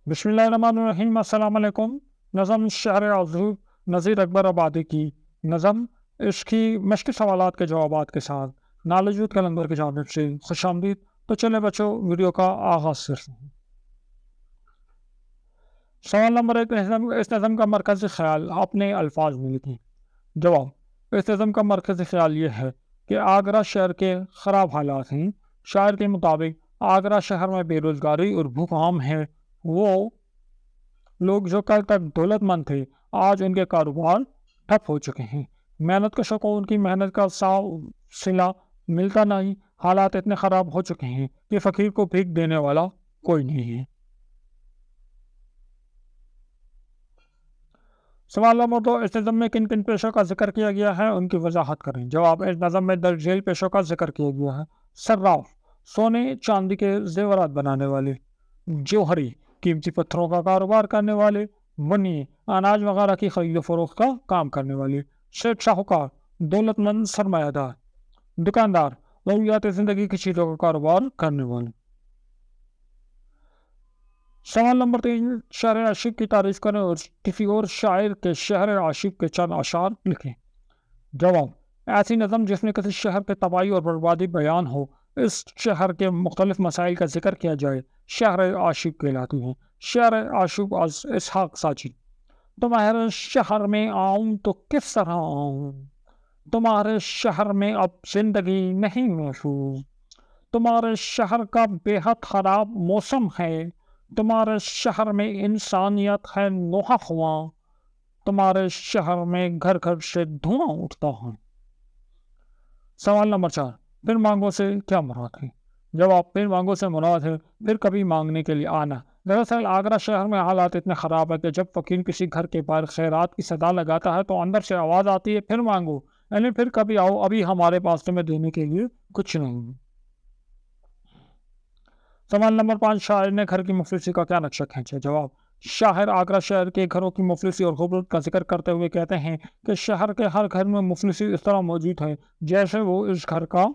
بسم اللہ الرحمن الرحیم۔ السلام علیکم۔ نظم شہر عزوب نذیر اکبر آبادی کی نظم، اس کی مشقی سوالات کے جوابات کے ساتھ نالج یوتھ کیلنڈر کی جانب سے خوش آمدید۔ تو چلے بچوں، ویڈیو کا آغاز کرتے ہیں۔ سوال نمبر 1، اس نظم کا مرکزی خیال اپنے الفاظ میں لکھیں۔ جواب: اس نظم کا مرکزی خیال یہ ہے کہ آگرہ شہر کے خراب حالات ہیں۔ شاعر کے مطابق آگرہ شہر میں بے روزگاری اور بھوک عام ہے۔ وہ لوگ جو کل تک دولت مند تھے، آج ان کے کاروبار ٹھپ ہو چکے ہیں۔ محنت کشوں کو ان کی محنت کا صلہ ملتا نہیں۔ حالات اتنے خراب ہو چکے ہیں کہ فقیر کو بھیک دینے والا کوئی نہیں ہے۔ سوال نمبر 2، اس نظم میں کن کن پیشوں کا ذکر کیا گیا ہے، ان کی وضاحت کریں۔ جواب: اس نظم میں درج ذیل پیشوں کا ذکر کیا گیا ہے۔ صراف، سونے چاندی کے زیورات بنانے والے۔ جوہری، قیمتی پتھروں کا کاروبار کرنے والے۔ بنی، اناج وغیرہ کی خرید و فروخت کا کام کرنے والے۔ سیٹ شاہکار، دولت مند سرمایہ دار۔ دکاندار، ضروریات زندگی کی چیزوں کا کاروبار کرنے والے۔ سوال نمبر 3، شہر عاشق کی تعریف کریں اور کسی اور شاعر کے شہر عاشق کے چند اشعار لکھیں۔ جواب: ایسی نظم جس میں کسی شہر کے تباہی اور بربادی بیان ہو، اس شہر کے مختلف مسائل کا ذکر کیا جائے، شہر عاشق کہلاتی ہیں۔ شہر عاشق از اسحاق ساجی۔ تمہارے شہر میں آؤں تو کس طرح آؤں، تمہارے شہر میں اب زندگی نہیں محفوظ۔ تمہارے شہر کا بے حد خراب موسم ہے، تمہارے شہر میں انسانیت ہے نوحہ خواں۔ تمہارے شہر میں گھر گھر سے دھواں اٹھتا ہے۔ سوال نمبر 4، پھر مانگو سے کیا مراد ہے؟ جواب: پھر مانگو سے مراد ہے پھر کبھی مانگنے کے لیے آنا۔ دراصل آگرہ شہر میں حالات اتنے خراب ہے کہ جب فقیر کسی گھر کے باہر خیرات کی صدا لگاتا ہے تو اندر سے آواز آتی ہے، پھر مانگو، یعنی پھر کبھی آؤ، ابھی ہمارے پاس تمہیں دینے کے لیے کچھ نہیں۔ سوال نمبر 5، شاعر نے گھر کی مفلسی کا کیا نقشہ کھینچا؟ جواب: شاعر آگرہ شہر کے گھروں کی مفلسی اور غربت کا ذکر کرتے ہوئے کہتے ہیں کہ شہر کے ہر گھر میں مفلسی اس طرح موجود ہے جیسے وہ اس گھر کا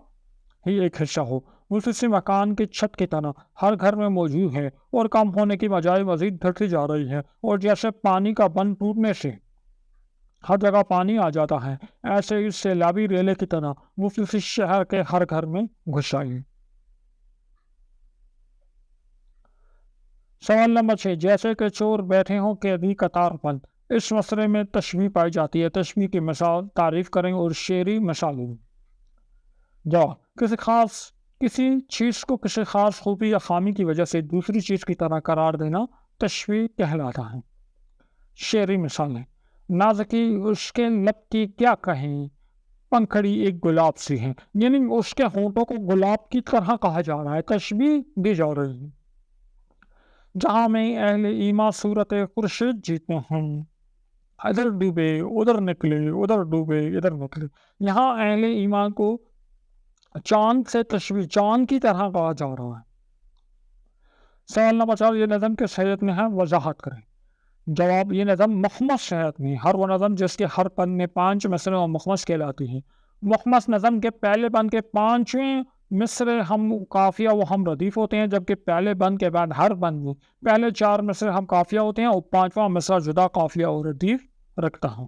ہی ایک حصہ ہو۔ مفلسی مکان کی چھت کی طرح ہر گھر میں موجود ہے اور کم ہونے کی بجائے مزید بڑھتی جا رہی ہے، اور جیسے پانی کا بند ٹوٹنے سے ہر جگہ پانی آ جاتا ہے، ایسے ہی سیلابی ریلے کی طرح مفلسی شہر کے ہر گھر میں گھس آئی۔ سوال نمبر 6، جیسے کہ چور بیٹھے ہوں قیدی قطار بند، اس مسئلے میں تشبیہ پائی جاتی ہے۔ تشبیہ کی مثال تعریف کریں اور شعری مثالیں دیں۔ جواب: کسی چیز کو کسی خاص خوبی یا خامی کی وجہ سے دوسری چیز کی طرح قرار دینا تشبیہ کہلاتا ہے۔ شعری مثالیں: نازکی اس کے لب کی کیا کہیں، پنکھڑی ایک گلاب سی ہے، یعنی اس کے ہونٹوں کو گلاب کی طرح کہا جا رہا ہے، تشبیہ دی جا رہی ہے۔ جہاں میں اہل ایمان صورت خورشید جیتے ہیں، ادھر ڈوبے ادھر نکلے، ادھر ڈوبے ادھر نکلے، یہاں اہل ایمان کو چاند سے تشبیہ، چاند کی طرح کہا جا رہا ہے۔ سوال نمبر 4، یہ نظم کس حیت میں ہے، وضاحت کریں۔ جواب: یہ نظم مخمس حیت میں، ہر وہ نظم جس کے ہر پن میں 5 مصرے اور مخمس کہلاتی ہے۔ مخمس نظم کے پہلے بند کے 5ویں مصرے ہم قافیہ و ہم ردیف ہوتے ہیں، جبکہ پہلے بند کے بعد ہر بند میں پہلے 4 مصرے ہم قافیہ ہوتے ہیں اور 5واں مصرع جدا قافیہ اور ردیف رکھتا ہوں۔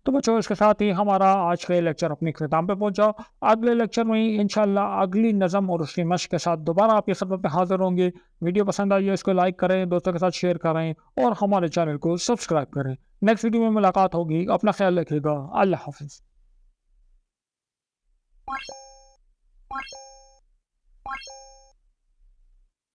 تو بچوں، اس کے ساتھ ہی ہمارا آج کا لیکچر اپنی اختتام پہ پہنچا۔ اگلے لیکچر میں انشاءاللہ اگلی نظم اور اس کی مشق کے ساتھ دوبارہ آپ کی خدمت میں حاضر ہوں گے۔ ویڈیو پسند آئی ہے اس کو لائک کریں، دوستوں کے ساتھ شیئر کریں اور ہمارے چینل کو سبسکرائب کریں۔ نیکسٹ ویڈیو میں ملاقات ہوگی، اپنا خیال رکھیے گا، اللہ حافظ۔